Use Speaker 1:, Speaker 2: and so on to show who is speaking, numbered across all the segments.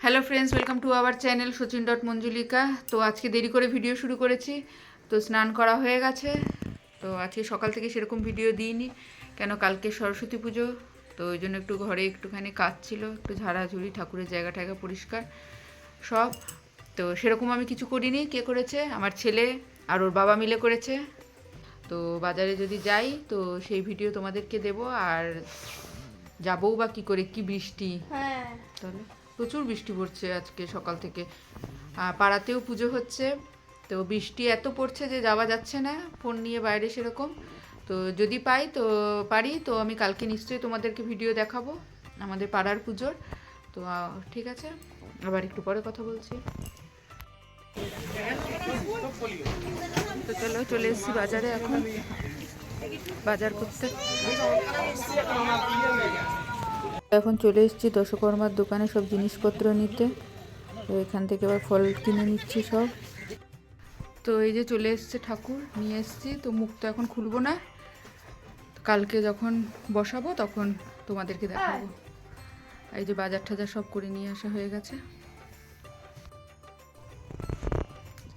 Speaker 1: Hello friends, welcome to our channel সচিন.মঞ্জুলিকা। তো আজকে দেরি করে ভিডিও শুরু করেছি, তো স্নান করা হয়ে গেছে। তো আজকে সকাল থেকে সেরকম ভিডিও দিইনি, কেন কালকে সরস্বতী পুজো, তো ওই জন্য একটু ঘরে একটুখানি কাজ ছিল, একটু ঝাড়াঝুড়ি, ঠাকুরের জায়গা টায়গা পরিষ্কার সব। তো সেরকম আমি কিছু করিনি। কে করেছে? আমার ছেলে আর ওর বাবা মিলে করেছে। তো বাজারে যদি যাই তো সেই ভিডিও তোমাদেরকে দেব। আর যাবও বা কী করে, কি বৃষ্টি! তাহলে প্রচুর বৃষ্টি পড়ছে আজকে সকাল থেকে। পাড়াতেও পুজো হচ্ছে, তো বৃষ্টি এত পড়ছে যে যাওয়া যাচ্ছে না ফোন নিয়ে বাইরে সেরকম। তো যদি পারি তো আমি কালকে নিশ্চয়ই তোমাদেরকে ভিডিও দেখাবো আমাদের পাড়ার পুজোর। তো ঠিক আছে, আবার একটু পরে কথা বলছি। তো চলে এসেছি বাজারে, এখন বাজার করতে। এখন চলে এসেছি দশকর্মার দোকানে সব জিনিসপত্র নিতে। তো এখান থেকে আবার ফল কিনে নিচ্ছি সব। তো এই যে চলে এসছে ঠাকুর নিয়ে এসছি, তো মুখটা এখন খুলবো না, কালকে যখন বসাবো তখন তোমাদেরকে দেখাবো। এই যে বাজার টাজার সব করে নিয়ে আসা হয়ে গেছে।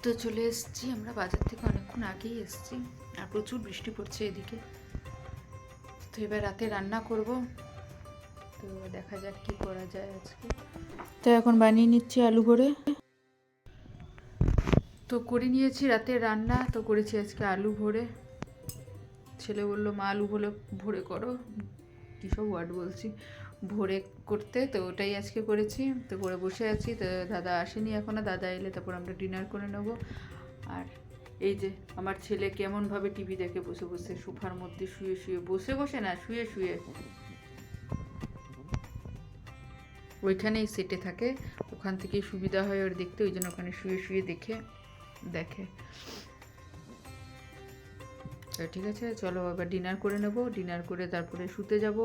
Speaker 1: তো চলে এসছি আমরা বাজার থেকে অনেকক্ষণ আগেই এসছি, আর প্রচুর বৃষ্টি পড়ছে এদিকে। তো এবার রাতে রান্না করব, তো দেখা যাক কি করা যায় আজকে। তো এখন বানিয়ে নিচ্ছি আলু ভরে। তো করে নিয়েছি রাতের রান্না, তো করেছি আজকে আলু ভরে। ছেলে বললো মা আলু ভরে করো, কী সব ওয়ার্ড বলছি, ভরে করতে। তো ওটাই আজকে করেছি। তো করে বসে আছি। তো দাদা আসেনি এখনও, দাদা এলে তারপর আমরা ডিনার করে নেব। আর এই যে আমার ছেলে কেমনভাবে টিভি দেখে বসে বসে, সোফার মধ্যে শুয়ে শুয়ে, বসে না, শুয়ে শুয়ে ওইখানেই সেটে থাকে, ওখান থেকেই সুবিধা হয় ওর দেখতে, ওই জন্য ওখানে শুয়ে শুয়ে দেখে। তো ঠিক আছে, চলো এবার ডিনার করে নেব। ডিনার করে তারপরে শুতে যাব।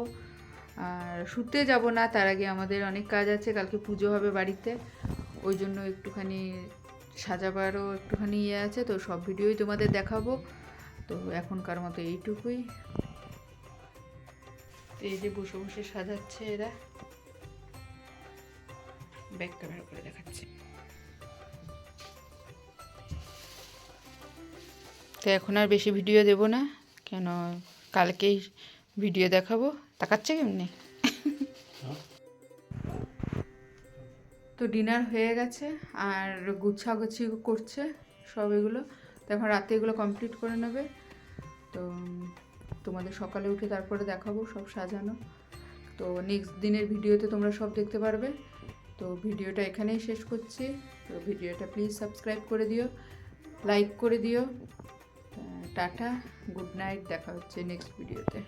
Speaker 1: আর শুতে যাব না, তার আগে আমাদের অনেক কাজ আছে, কালকে পুজো হবে বাড়িতে, ওই জন্য একটুখানি সাজাবারও একটুখানি আছে। তো সব ভিডিওই তোমাদের দেখাবো। তো এখনকার মতো এইটুকুই। এই যে বসে বসে সাজাচ্ছে এরা, ব্যাক ক্যামেরা করে দেখাচ্ছে। তো এখন আর বেশি ভিডিও দেব না, কেন কালকেই ভিডিও দেখাবো। তাকাচ্ছে কেমনি? তো ডিনার হয়ে গেছে, আর গুছাগুছি করছে সব এগুলো। তো এখন রাতে এগুলো কমপ্লিট করে নেবে। তো তোমাদের সকালে উঠে তারপরে দেখাবো সব সাজানো। তো নেক্সট দিনের ভিডিওতে তোমরা সব দেখতে পারবে। তো ভিডিওটা এখানেই শেষ করছি। তো ভিডিওটা প্লিজ সাবস্ক্রাইব করে দিও, লাইক করে দিও। টাটা, গুড নাইট, দেখা হচ্ছে নেক্সট ভিডিওতে।